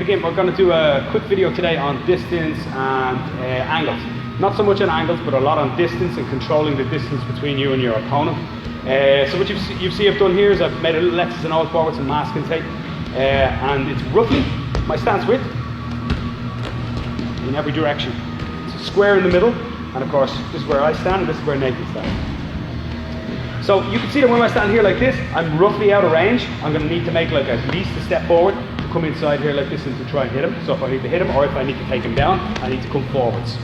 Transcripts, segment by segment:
again, we're going to do a quick video today on distance and angles. Not so much on angles, but a lot on distance and controlling the distance between you and your opponent. So what you see I've done here is I've made a little X's and O's board with some masking tape, and it's roughly my stance width in every direction. It's a square in the middle, and of course this is where I stand and this is where Nathan stands. So you can see that when I stand here like this, I'm roughly out of range. I'm going to need to make like at least a step forward to come inside here like this and to try and hit him. So if I need to hit him or if I need to take him down, I need to come forwards.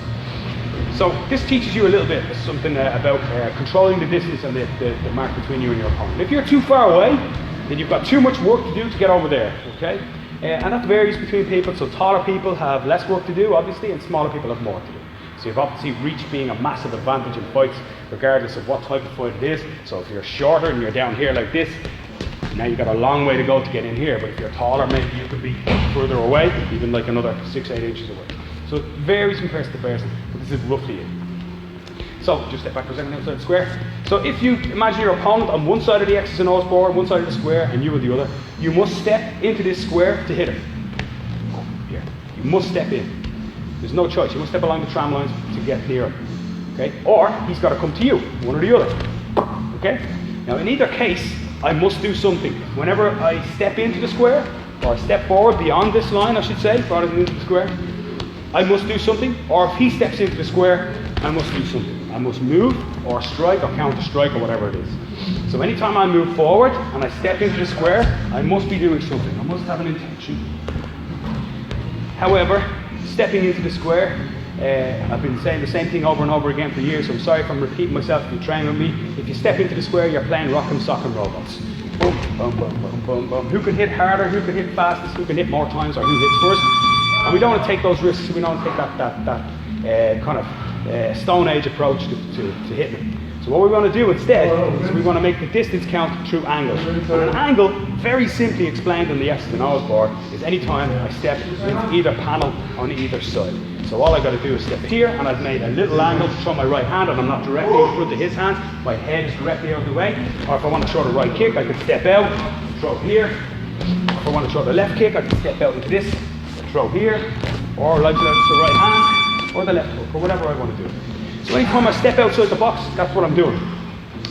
So this teaches you a little bit something about controlling the distance and the mark between you and your opponent. If you're too far away, then you've got too much work to do to get over there, okay? And that varies between people. So taller people have less work to do, obviously, and smaller people have more to do. So you've obviously reach being a massive advantage in fights, regardless of what type of fight it is. So if you're shorter and you're down here like this, now you've got a long way to go to get in here. But if you're taller, maybe you could be further away, even like another 6-8 inches away. So it varies from person to person, but this is roughly it. So just step back for a second outside the square. So if you imagine your opponent on one side of the X's and O's board, one side of the square, and you on the other, you must step into this square to hit him. Here, you must step in. There's no choice. You must step along the tram lines to get near him. Okay? Or he's got to come to you, one or the other. Okay? Now in either case, I must do something. Whenever I step into the square, or I step forward beyond this line, I should say, rather than into the square, I must do something. Or if he steps into the square, I must do something. I must move, or strike, or counter strike, or whatever it is. So anytime I move forward and I step into the square, I must be doing something. I must have an intention. However, stepping into the square, I've been saying the same thing over and over again for years, so I'm sorry if I'm repeating myself if you train with me. If you step into the square, you're playing rock'em sock'em robots. Boom, boom, boom, boom, boom, boom. Who can hit harder, who can hit fastest, who can hit more times, or who hits first. And we don't want to take those risks, we don't want to take that kind of Stone Age approach to hitting. So what we want to do instead is we want to make the distance count through angles. And an angle, very simply explained on the X's and O's board, is any time I step into either panel on either side. So all I got to do is step here, and I've made a little angle to throw my right hand, and I'm not directly in front of his hand. My head is directly out of the way. Or if I want to throw the right kick, I can step out, throw here. If I want to throw the left kick, I can step out into this, throw here, or like the right hand, or the left hook, or whatever I want to do. So anytime I step outside the box, that's what I'm doing.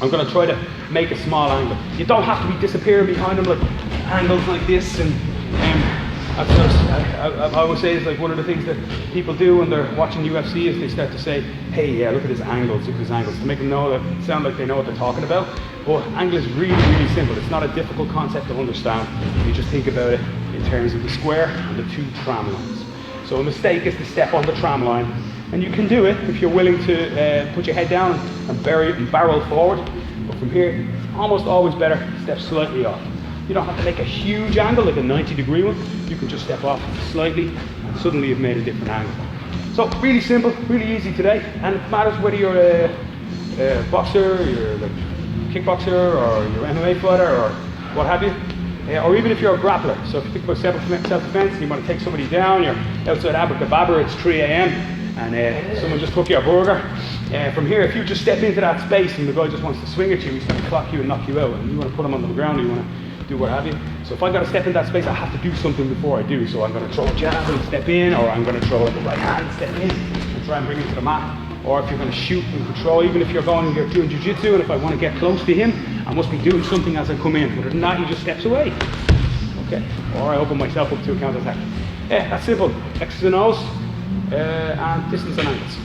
I'm going to try to make a small angle. You don't have to be disappearing behind them like angles like this. And I always say it's like one of the things that people do when they're watching UFC is they start to say, hey, yeah, look at his angles, look at his angles, to make them know that sound like they know what they're talking about. But angle is really, really simple. It's not a difficult concept to understand. You just think about it in terms of the square and the two tram lines. So a mistake is to step on the tram line, and you can do it if you're willing to put your head down and barrel forward. But from here, it's almost always better to step slightly off. You don't have to make a huge angle, like a 90-degree one. You can just step off slightly, and suddenly you've made a different angle. So really simple, really easy today, and it matters whether you're a boxer, you're a kickboxer, or you're an MMA fighter, or what have you. Or even if you're a grappler. So if you think about self-defense and you want to take somebody down, you're outside Abracadabra, it's 3 a.m. and someone just took your burger. From here, if you just step into that space and the guy just wants to swing at you, he's going to clock you and knock you out, and you want to put him onto the ground, or you want to do what have you. So if I've got to step in that space, I have to do something before I do. So I'm going to throw a jab and step in, or I'm going to throw the right hand and step in and try and bring him to the mat. Or if you're going to shoot and control, even if you're doing jiu-jitsu, and if I want to get close to him, I must be doing something as I come in. Other than that, he just steps away. Okay. Or I open myself up to a counter attack. Yeah, that's simple. X's and O's, and distance and angles.